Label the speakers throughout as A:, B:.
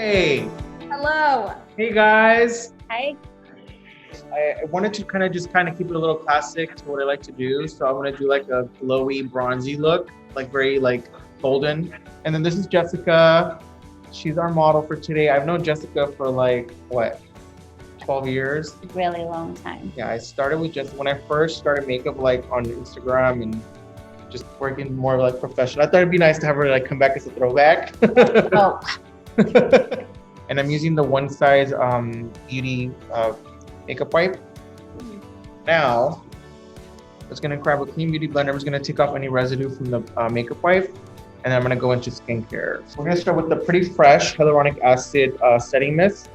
A: Hey.
B: Hello.
A: Hey guys.
B: Hi.
A: I wanted to kind of keep it a little classic to what I like to do. So I'm gonna do like a glowy, bronzy look, like very like golden. And then this is Jessica. She's our model for today. I've known Jessica for like what, 12 years?
B: Really long time.
A: Yeah, I started with Jessica when I first started makeup like on Instagram and just working more like professional. I thought it'd be nice to have her like come back as a throwback.
B: Oh.
A: And I'm using the One Size Beauty makeup wipe. Now, I'm just gonna grab a clean beauty blender. I'm just gonna take off any residue from the makeup wipe, and then I'm gonna go into skincare. So we're gonna start with the Pretty Fresh Hyaluronic Acid Setting Mist.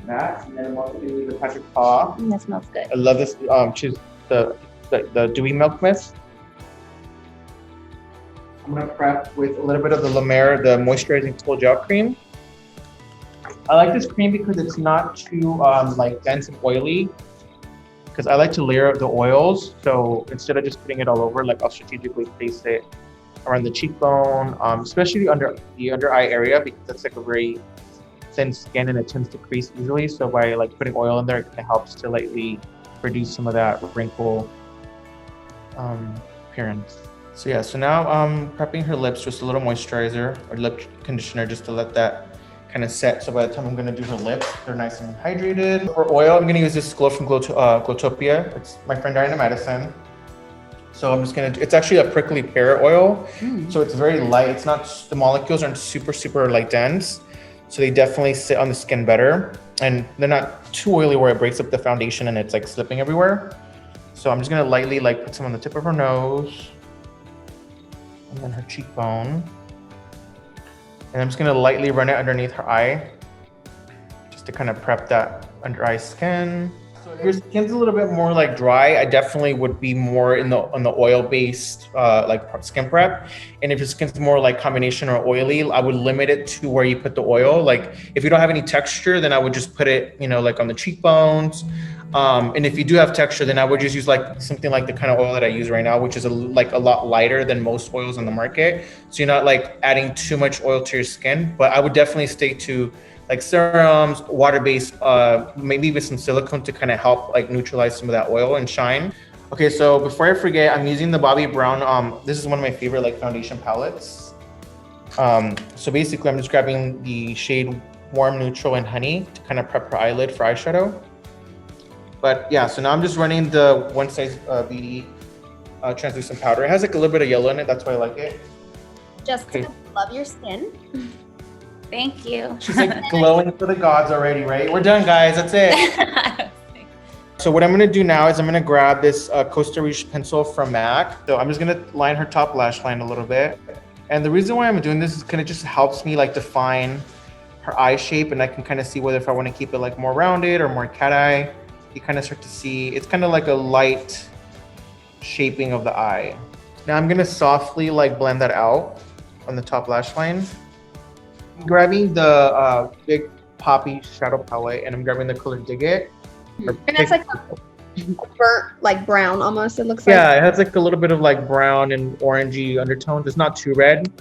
A: That, and then I'm also doing the Patrick Paw.
B: That smells good.
A: I love this. Choose the Dewy Milk Mist. I'm gonna prep with a little bit of the La Mer, the Moisturizing Total Gel Cream. I like this cream because it's not too like dense and oily. Because I like to layer the oils, so instead of just putting it all over, like I'll strategically place it around the cheekbone, especially the under eye area, because that's like a very thin skin and it tends to crease easily. So by like putting oil in there, it kind of helps to lightly reduce some of that wrinkle appearance. So yeah, so now I'm prepping her lips, just a little moisturizer or lip conditioner just to let that kind of set. So by the time I'm gonna do her lips, they're nice and hydrated. For oil, I'm gonna use this Glow from Glowtopia. It's my friend Diana Madison. So I'm just gonna, it's actually a prickly pear oil. So it's very light. It's not, the molecules aren't super like dense. So they definitely sit on the skin better. And they're not too oily where it breaks up the foundation and it's like slipping everywhere. So I'm just gonna lightly like put some on the tip of her nose. And then her cheekbone. And I'm just gonna lightly run it underneath her eye, just to kind of prep that under eye skin. So if your skin's a little bit more like dry, I definitely would be more on the oil-based like skin prep. And if your skin's more like combination or oily, I would limit it to where you put the oil. Like if you don't have any texture, then I would just put it, you know, like on the cheekbones. And if you do have texture, then I would just use like something like the kind of oil that I use right now, which is like a lot lighter than most oils on the market. So you're not like adding too much oil to your skin, but I would definitely stay to like serums, water-based, maybe even some silicone to kind of help like neutralize some of that oil and shine. Okay, so before I forget, I'm using the Bobbi Brown. This is one of my favorite like foundation palettes. So basically I'm just grabbing the shade Warm, Neutral, and Honey to kind of prep her eyelid for eyeshadow. But yeah, so now I'm just running the One Size Beauty translucent powder. It has like a little bit of yellow in it, that's why I like it.
B: Jessica, love your skin. Thank you.
A: She's like glowing for the gods already, right? We're done, guys, that's it. So what I'm gonna do now is I'm gonna grab this Costa Rica pencil from MAC. So I'm just gonna line her top lash line a little bit. And the reason why I'm doing this is because it just helps me like define her eye shape, and I can kind of see whether if I wanna keep it like more rounded or more cat eye. You kind of start to see, it's kind of like a light shaping of the eye. Now I'm gonna softly like blend that out on the top lash line. I'm grabbing the Big Poppy shadow palette and I'm grabbing the color Dig It.
C: And it's like a burnt, like brown almost, it looks like.
A: Yeah, it has like a little bit of like brown and orangey undertones. It's not too red.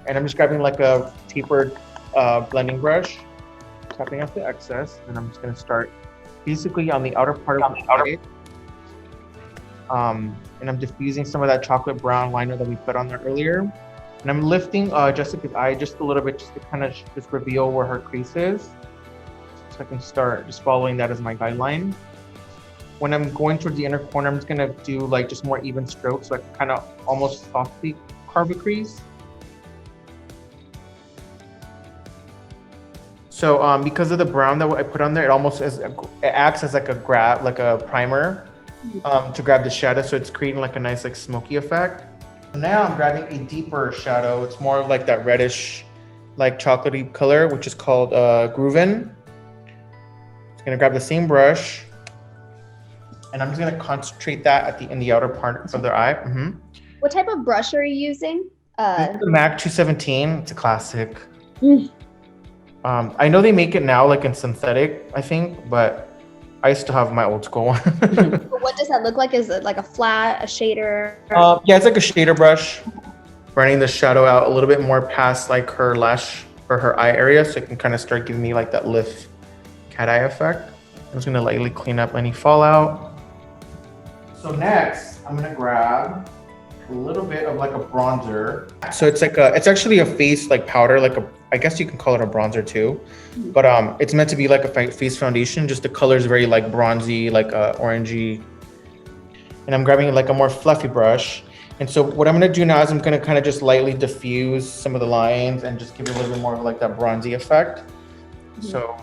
A: And I'm just grabbing like a tapered blending brush, tapping off the excess, and I'm just gonna start basically on the outer part of the eye. And I'm diffusing some of that chocolate brown liner that we put on there earlier. And I'm lifting Jessica's eye just a little bit just to kind of just reveal where her crease is. So I can start just following that as my guideline. When I'm going towards the inner corner, I'm just gonna do like just more even strokes so I can kind of almost softly carve a crease. So because of the brown that I put on there, it acts as like a primer to grab the shadow. So it's creating like a nice like smoky effect. Now I'm grabbing a deeper shadow. It's more of like that reddish, like chocolatey color, which is called Groovin. I'm gonna grab the same brush, and I'm just gonna concentrate that in the outer part of their eye.
C: What type of brush are you using?
A: This is the MAC 217. It's a classic. I know they make it now like in synthetic, I think, but I still have my old school one.
C: What does that look like? Is it like a flat, a shader?
A: Yeah, it's like a shader brush. running the shadow out a little bit more past like her lash or her eye area, so it can kind of start giving me like that lift cat eye effect. I'm just gonna lightly clean up any fallout. So next, I'm gonna grab a little bit of like a bronzer. So it's like it's actually a face like powder, like I guess you can call it a bronzer too, but it's meant to be like a face foundation. Just the color is very like bronzy, like orangey. And I'm grabbing like a more fluffy brush. And so what I'm gonna do now is I'm gonna kind of just lightly diffuse some of the lines and just give it a little bit more of like that bronzy effect. So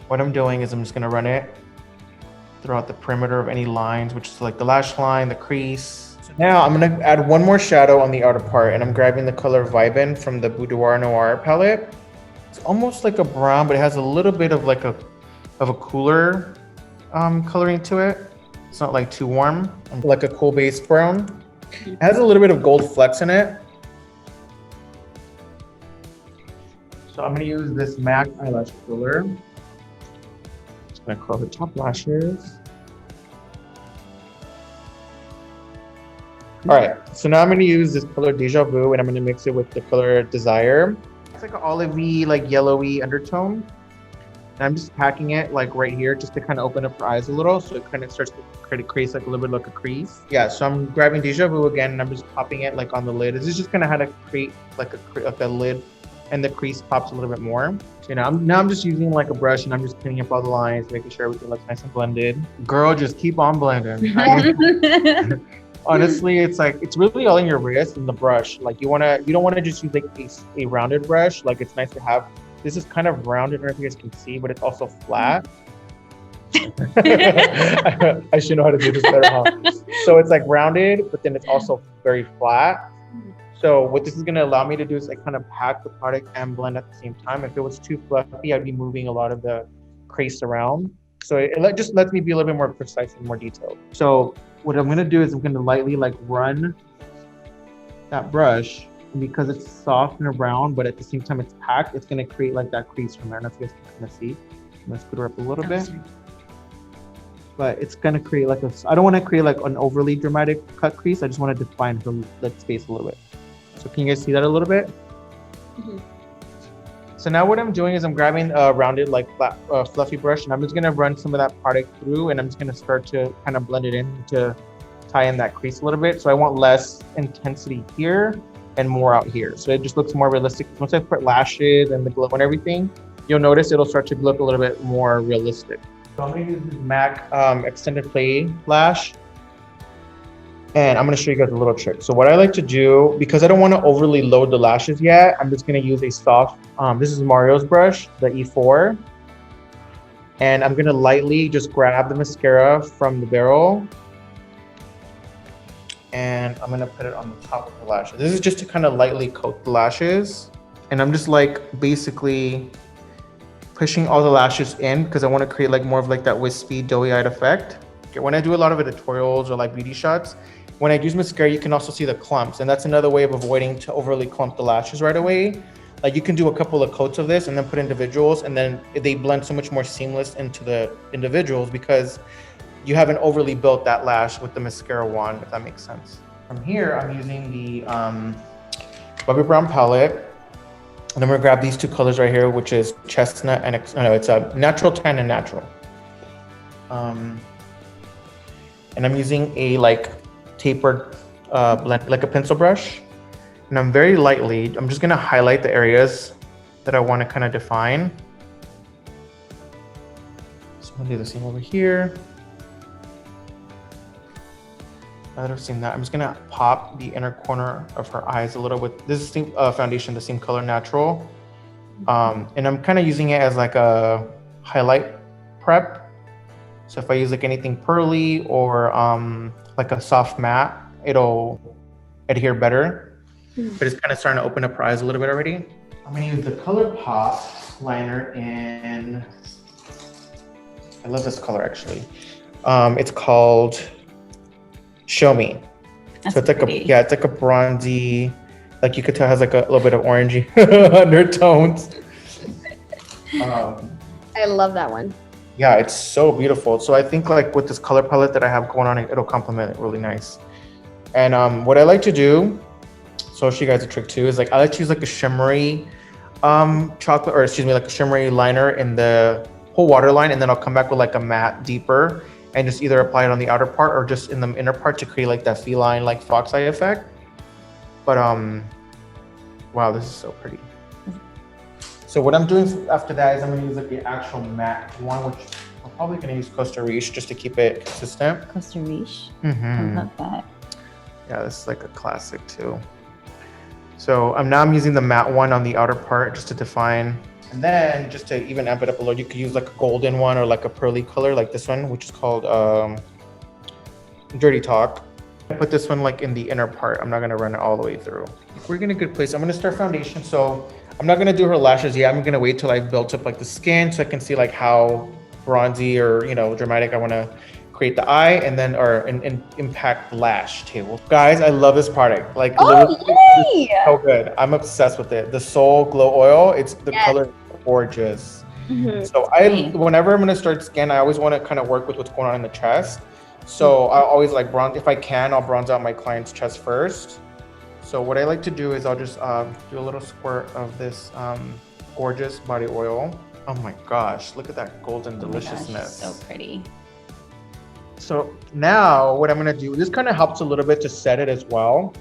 A: what I'm doing is I'm just gonna run it throughout the perimeter of any lines, which is like the lash line, the crease. So now I'm gonna add one more shadow on the outer part, and I'm grabbing the color Vibin from the Boudoir Noir palette. It's almost like a brown, but it has a little bit of like a cooler coloring to it. It's not like too warm, like a cool base brown. It has a little bit of gold flecks in it. So I'm gonna use this MAC eyelash curler. Just gonna curl the top lashes. All right, so now I'm gonna use this color Deja Vu, and I'm gonna mix it with the color Desire. It's like an olivey, like yellowy undertone. And I'm just packing it like right here just to kind of open up her eyes a little, so it kind of starts to create like a little bit like a crease. Yeah, so I'm grabbing Deja Vu again, and I'm just popping it like on the lid. This is just kind of how to create like a lid, and the crease pops a little bit more. So, you know, now I'm just using like a brush, and I'm just cleaning up all the lines, making sure everything looks nice and blended. Girl, just keep on blending. Honestly, it's like, it's really all in your wrist and the brush. Like you don't want to just use like a rounded brush. Like it's nice to have. This is kind of rounded, I don't know if you guys can see, but it's also flat. I should know how to do this better, huh? So it's like rounded, but then it's also very flat. So what this is going to allow me to do is like kind of pack the product and blend at the same time. If it was too fluffy, I'd be moving a lot of the crease around. So it just lets me be a little bit more precise and more detailed. So what I'm going to do is I'm going to lightly like run that brush. And because it's soft and round, but at the same time it's packed, it's going to create like that crease from there. I don't know if you guys can kind of see. I'm going to scoot her up a little bit. But it's going to create like I don't want to create like an overly dramatic cut crease. I just want to define the space a little bit. So can you guys see that a little bit? Mm-hmm. So now what I'm doing is I'm grabbing a rounded like flat, fluffy brush, and I'm just going to run some of that product through, and I'm just going to start to kind of blend it in to tie in that crease a little bit. So I want less intensity here and more out here. So it just looks more realistic. Once I put lashes and the glow and everything, you'll notice it'll start to look a little bit more realistic. So I'm gonna use this MAC extended play lash, and I'm gonna show you guys a little trick. So what I like to do, because I don't wanna overly load the lashes yet, I'm just gonna use a soft, this is Mario's brush, the E4. And I'm gonna lightly just grab the mascara from the barrel, and I'm gonna put it on the top of the lashes. This is just to kind of lightly coat the lashes. And I'm just like basically pushing all the lashes in because I want to create like more of like that wispy, doughy-eyed effect. Okay, when I do a lot of editorials or like beauty shots, when I use mascara, you can also see the clumps. And that's another way of avoiding to overly clump the lashes right away. Like you can do a couple of coats of this and then put individuals, and then they blend so much more seamless into the individuals because you haven't overly built that lash with the mascara wand, if that makes sense. From here, I'm using the Bobbi Brown palette. And I'm gonna grab these two colors right here, which is chestnut and, it's a natural tan and natural. And I'm using a like tapered blend, like a pencil brush. And I'm very lightly, I'm just gonna highlight the areas that I wanna kind of define. So I'm gonna do the same over here. Now that I've seen that, I'm just gonna pop the inner corner of her eyes a little with this same foundation, the same color, natural. And I'm kind of using it as like a highlight prep. So if I use like anything pearly or like a soft matte, it'll adhere better. But it's kind of starting to open up her eyes a little bit already. I'm gonna use the ColourPop liner in, I love this color actually. It's called Show Me.
B: That's
A: so it's like
B: pretty.
A: it's like a bronzy, like you could tell it has like a little bit of orangey undertones.
C: I love that one.
A: Yeah, it's so beautiful. So I think like with this color palette that I have going on, it'll complement it really nice. And what I like to do So I'll show you guys a trick too. Is like I like to use like a shimmery chocolate, or excuse me, like a shimmery liner in the whole waterline, and then I'll come back with like a matte deeper and just either apply it on the outer part or just in the inner part to create like that feline like fox eye effect. But wow, this is so pretty. So what I'm doing after that is I'm gonna use like the actual matte one, which I'm probably gonna use Costa Riche just to keep it consistent.
B: Costa Riche.
A: Mm-hmm.
B: I love that.
A: Yeah, this is like a classic too. So I'm using the matte one on the outer part just to define. And then just to even amp it up a little, you could use like a golden one or like a pearly color like this one, which is called Dirty Talk. I put this one like in the inner part. I'm not gonna run it all the way through. We're in a good place. I'm gonna start foundation. So I'm not gonna do her lashes yet. I'm gonna wait till I've built up like the skin so I can see like how bronzy or, you know, dramatic I wanna create the eye, and then and impact lash too. Guys, I love this product. Like,
C: yay!
A: so good. I'm obsessed with it. The Soul Glow Oil. It's the color is gorgeous. So whenever I'm gonna start skin, I always want to kind of work with what's going on in the chest. So I always like bronze. If I can, I'll bronze out my client's chest first. So what I like to do is I'll just do a little squirt of this gorgeous body oil. Oh my gosh, look at that golden deliciousness.
B: So pretty.
A: So now what I'm gonna do, this kind of helps a little bit to set it as well.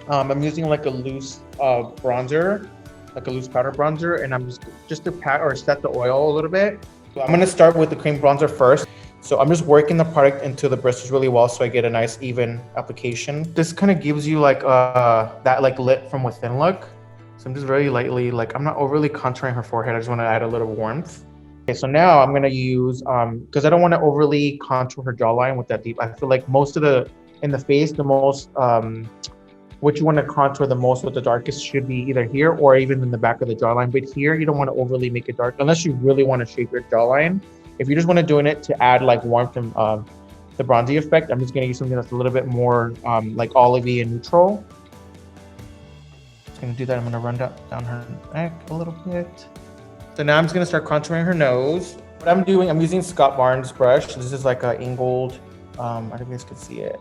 A: I'm using like a loose bronzer, like a loose powder bronzer, and I'm just to pat or set the oil a little bit. So I'm gonna start with the cream bronzer first. So I'm just working the product into the bristles really well so I get a nice even application. This kind of gives you like that like lit from within look. So I'm just very lightly, like I'm not overly contouring her forehead. I just want to add a little warmth. Okay, so now I'm gonna use, because I don't want to overly contour her jawline with that deep. I feel like most of in the face, the most, what you want to contour the most with the darkest should be either here or even in the back of the jawline. But here, you don't want to overly make it dark unless you really want to shape your jawline. If you just want to do it to add like warmth and the bronzy effect, I'm just going to use something that's a little bit more like olivey and neutral. Just going to do that. I'm going to run down her neck a little bit. So now I'm just going to start contouring her nose. What I'm doing, I'm using Scott Barnes brush. This is like a angled, I don't know if you guys can see it.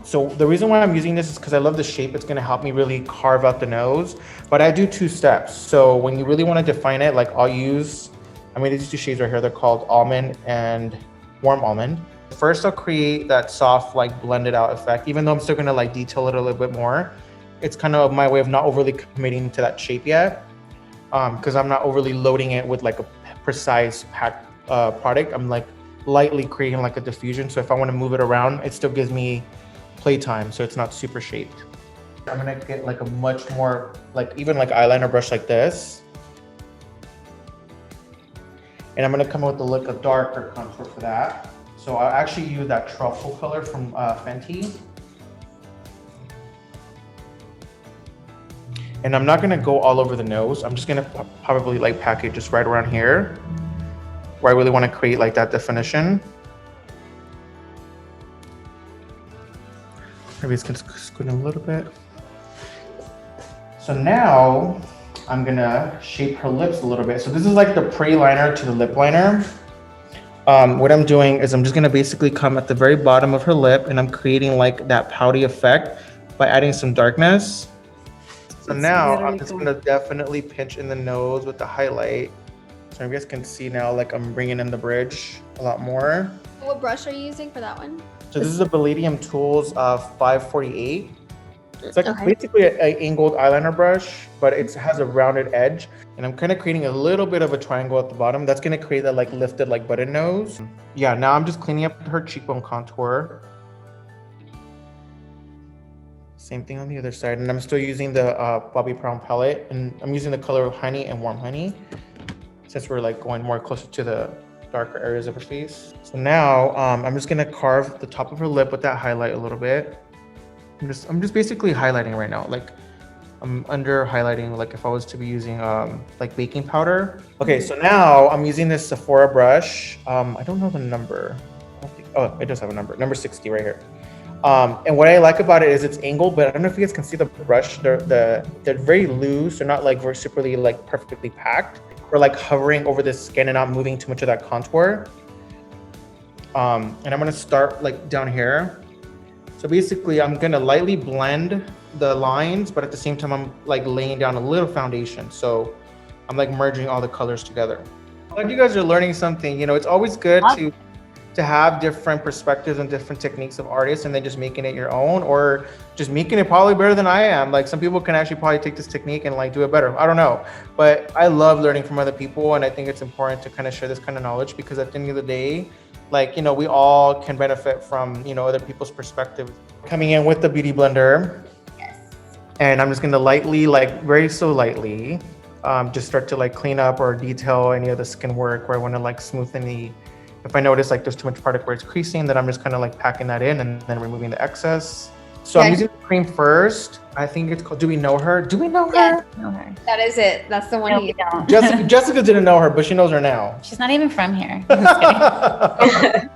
A: So the reason why I'm using this is because I love the shape. It's going to help me really carve out the nose. But I do 2 steps. So when you really want to define it, like I'll use, these 2 shades right here, they're called Almond and Warm Almond. First, I'll create that soft, like blended out effect, even though I'm still gonna like detail it a little bit more. It's kind of my way of not overly committing to that shape yet, because I'm not overly loading it with like a precise packed product. I'm like lightly creating like a diffusion. So if I want to move it around, it still gives me playtime, so it's not super shaped. I'm gonna get like a much more, like even like eyeliner brush like this. And I'm gonna come up with a look of darker contour for that. So I'll actually use that truffle color from Fenty. And I'm not gonna go all over the nose. I'm just gonna probably like pack it just right around here, where I really wanna create like that definition. Maybe it's gonna squint a little bit. So now, I'm gonna shape her lips a little bit. So this is like the pre-liner to the lip liner. What I'm doing is I'm just gonna basically come at the very bottom of her lip and I'm creating like that pouty effect by adding some darkness. So now I'm just gonna definitely pinch in the nose with the highlight. So you guys can see now like I'm bringing in the bridge a lot more.
C: What brush are you using for that one?
A: So this is a Palladium Tools 548. It's like basically an angled eyeliner brush, but it has a rounded edge. And I'm kind of creating a little bit of a triangle at the bottom. That's gonna create that like lifted like button nose. Yeah, now I'm just cleaning up her cheekbone contour. Same thing on the other side. And I'm still using the Bobbi Brown palette. And I'm using the color Honey and Warm Honey, since we're like going more closer to the darker areas of her face. So now I'm just gonna carve the top of her lip with that highlight a little bit. I'm just basically highlighting right now. Like I'm under highlighting, like if I was to be using like baking powder. Okay, so now I'm using this Sephora brush. I don't know the number. Oh, it does have a number. Number 60 right here. And what I like about it is it's angled, but I don't know if you guys can see the brush. They're very loose. They're not like very superly like perfectly packed. We're like hovering over the skin and not moving too much of that contour. And I'm gonna start like down here. So basically I'm gonna lightly blend the lines, but at the same time I'm like laying down a little foundation. So I'm like merging all the colors together. Glad you guys are learning something. You know, it's always good to have different perspectives and different techniques of artists, and then just making it your own, or just making it probably better than I am. Like some people can actually probably take this technique and like do it better. I don't know, but I love learning from other people, and I think it's important to kind of share this kind of knowledge, because at the end of the day, like, you know, we all can benefit from, you know, other people's perspectives. Coming in with the beauty blender.
B: Yes.
A: And I'm just gonna lightly, like very so lightly, just start to like clean up or detail any of the skin work where I wanna like smooth any, if I notice like there's too much product where it's creasing, then I'm just kind of like packing that in and then removing the excess. So I'm using the cream first. I think it's called Do We Know Her? Do we know her?
B: Yeah, know her.
C: That is it. That's the one
B: No,
C: he
B: we don't.
A: Jessica didn't know her, but she knows her now.
B: She's not even from here. I'm just kidding.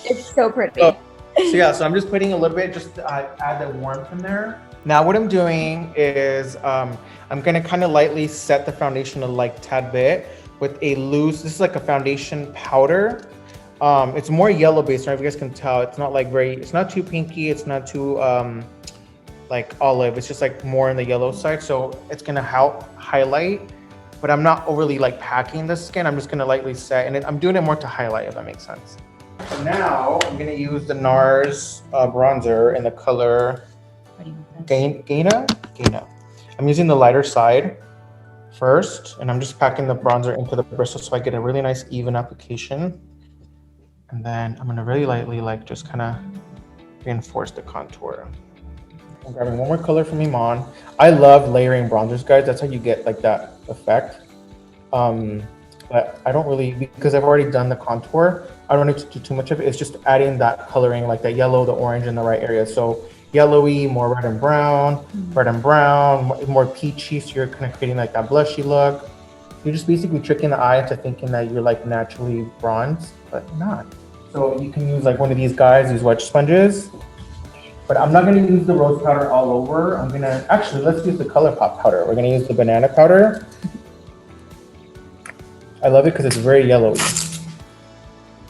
C: It's so pretty.
A: So yeah, so I'm just putting a little bit just to add the warmth in there. Now what I'm doing is I'm gonna kind of lightly set the foundation a like tad bit with a loose, this is like a foundation powder. It's more yellow based, I don't know if you guys can tell. It's not like very, it's not too pinky, it's not too like olive, it's just like more on the yellow side. So it's gonna help highlight, but I'm not overly like packing the skin. I'm just gonna lightly set, and I'm doing it more to highlight, if that makes sense. So now I'm gonna use the NARS bronzer in the color Gaina. I'm using the lighter side first, and I'm just packing the bronzer into the bristle so I get a really nice even application. And then I'm gonna really lightly like just kind of reinforce the contour. I'm grabbing one more color from Iman. I love layering bronzers, guys. That's how you get like that effect. But I don't really, because I've already done the contour, I don't need to do too much of it. It's just adding that coloring, like the yellow, the orange in the right area. So yellowy, more red and brown, more peachy. So you're kind of creating like that blushy look. You're just basically tricking the eye into thinking that you're like naturally bronze, but not. So you can use like one of these guys, these wedge sponges. But I'm not gonna use the rose powder all over. I'm gonna, actually, let's use the ColourPop powder. We're gonna use the banana powder. I love it because it's very yellowy.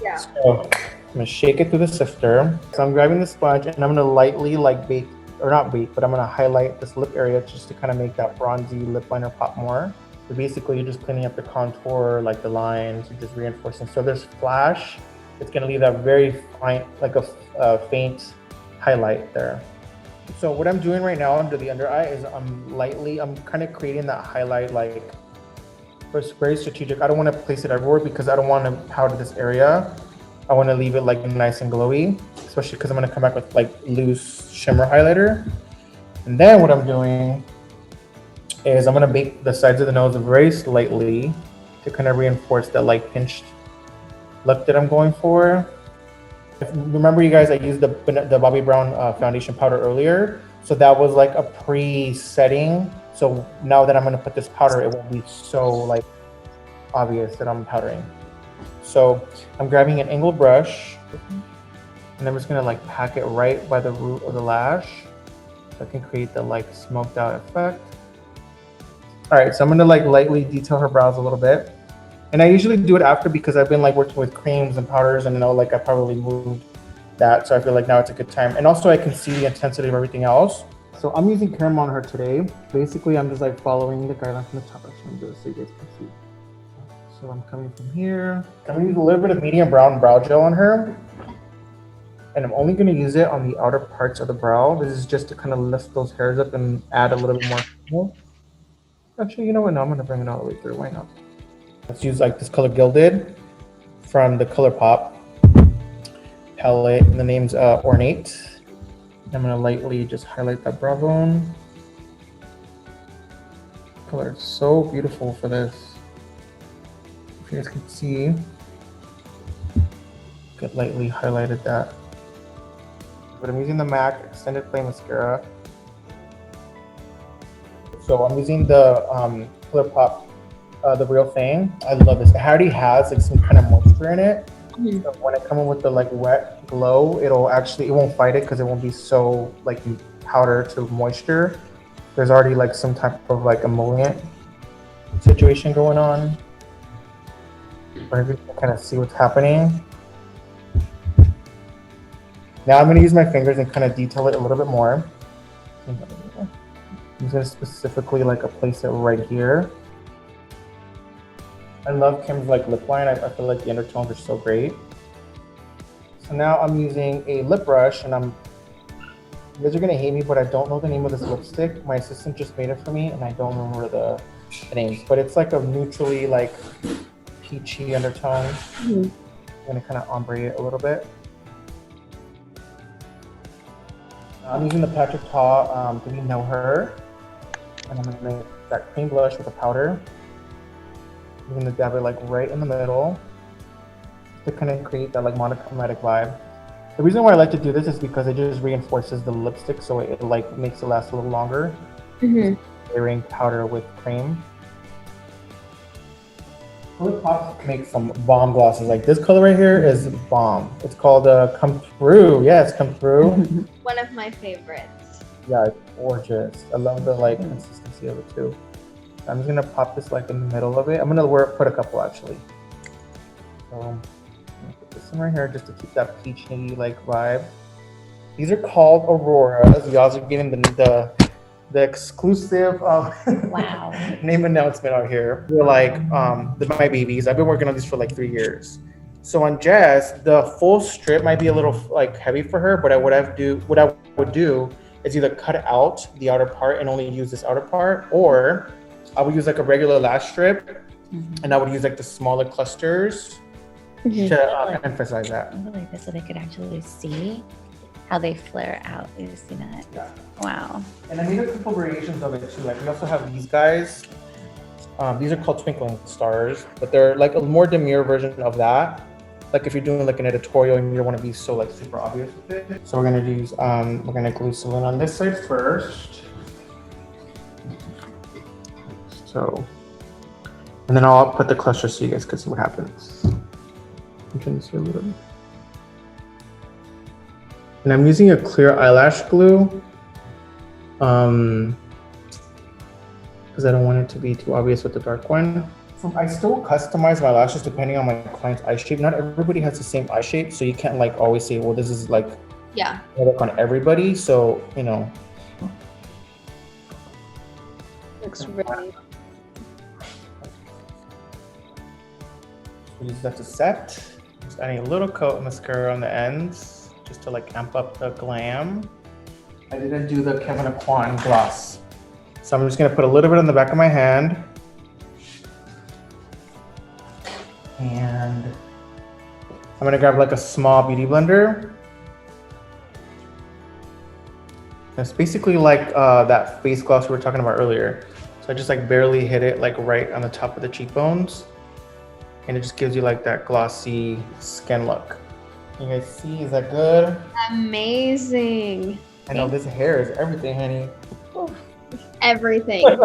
C: Yeah.
A: So I'm gonna shake it through the sifter. So I'm grabbing the sponge and I'm gonna lightly like bake, or not bake, but I'm gonna highlight this lip area just to kind of make that bronzy lip liner pop more. So basically you're just cleaning up the contour, like the lines, you're just reinforcing. So there's flash, it's gonna leave that very fine, like a faint highlight there. So what I'm doing right now under the under eye is I'm kind of creating that highlight, like very strategic. I don't want to place it everywhere because I don't want to powder this area. I want to leave it like nice and glowy, especially because I'm going to come back with like loose shimmer highlighter. And then what I'm doing is I'm going to bake the sides of the nose very slightly to kind of reinforce that like pinched look that I'm going for. Remember you guys, I used the Bobbi Brown foundation powder earlier. So that was like a pre-setting. So now that I'm gonna put this powder, it won't be so like obvious that I'm powdering. So I'm grabbing an angled brush and I'm just gonna like pack it right by the root of the lash. So I can create the like smoked out effect. All right, so I'm gonna like lightly detail her brows a little bit. And I usually do it after because I've been like working with creams and powders and I know like I probably moved that. So I feel like now it's a good time. And also I can see the intensity of everything else. So I'm using caramel on her today. Basically, I'm just like following the guideline from the top. I'm just so you guys can see. So I'm coming from here. I'm gonna use a little bit of medium brown brow gel on her. And I'm only gonna use it on the outer parts of the brow. This is just to kind of lift those hairs up and add a little bit more. Actually, you know what? No, I'm gonna bring it all the way through. Why not? Let's use like this color Gilded from the ColourPop palette, and the name's Ornate. I'm gonna lightly just highlight that brow bone. Color is so beautiful for this. If you guys can see, get lightly highlighted that. But I'm using the MAC Extended Play Mascara. So I'm using the ColourPop the Real Thing. I love this. It already has like some kind of moisture in it. So when I come in with the like wet glow, it won't fight it because it won't be so like powder to moisture. There's already like some type of like emollient situation going on. But you can kind of see what's happening. Now I'm gonna use my fingers and kind of detail it a little bit more. I'm just gonna specifically like place it right here. I love Kim's like lip line. I feel like the undertones are so great. So now I'm using a lip brush, and you guys are gonna hate me, but I don't know the name of this lipstick. My assistant just made it for me, and I don't remember the names. But it's like a neutrally like peachy undertone. I'm gonna kind of ombre it a little bit. I'm using the Patrick Ta Do You Know Her? And I'm gonna make that cream blush with a powder. I'm gonna dab it like right in the middle to kind of create that like monochromatic vibe. The reason why I like to do this is because it just reinforces the lipstick, so it like makes it last a little longer. Layering powder with cream. ColourPop makes some bomb glosses. Like this color right here is bomb. It's called Come Through. Yes, Come Through.
C: One of my favorites.
A: Yeah, it's gorgeous. I love the like consistency of it too. I'm just gonna pop this like in the middle of it. I'm gonna put a couple actually. So I'm gonna put this in right here just to keep that peachy like vibe. These are called Auroras. Y'all are getting the exclusive
B: Wow.
A: name announcement out here. They're like my babies. I've been working on these for like 3 years. So on Jess, the full strip might be a little like heavy for her, but what I would do is either cut out the outer part and only use this outer part, or I would use like a regular lash strip, and I would use like the smaller clusters to emphasize that.
B: I really like this so they could actually see how they flare out. You see that?
A: Yeah.
B: Wow.
A: And I made a couple variations of it too. Like we also have these guys. These are called twinkling stars, but they're like a more demure version of that. Like if you're doing like an editorial and you don't want to be so like super obvious with it. So we're gonna use we're gonna glue Celine on this side first. So, and then I'll put the cluster so you guys can see what happens. I'm trying to see a little bit. And I'm using a clear eyelash glue because I don't want it to be too obvious with the dark one. So I still customize my lashes depending on my client's eye shape. Not everybody has the same eye shape, so you can't like always say, well, this is like work on everybody. So, you know.
C: Looks really.
A: Use that to set. Just adding a little coat of mascara on the ends, just to like amp up the glam. I didn't do the Kevin Aquan gloss. So I'm just gonna put a little bit on the back of my hand. And I'm gonna grab like a small beauty blender. It's basically like that face gloss we were talking about earlier. So I just like barely hit it like right on the top of the cheekbones. And it just gives you like that glossy skin look. You guys see, is that good?
C: Amazing.
A: I know this hair is everything, honey.
C: Everything.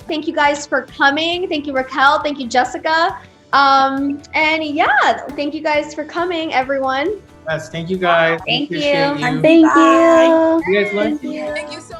C: Thank you guys for coming. Thank you, Raquel. Thank you, Jessica. And yeah, thank you guys for coming, everyone.
A: Yes, thank you guys.
C: Thank you.
A: Appreciate you.
C: Thank you.
A: You guys like
B: Thank you.
D: Thank you so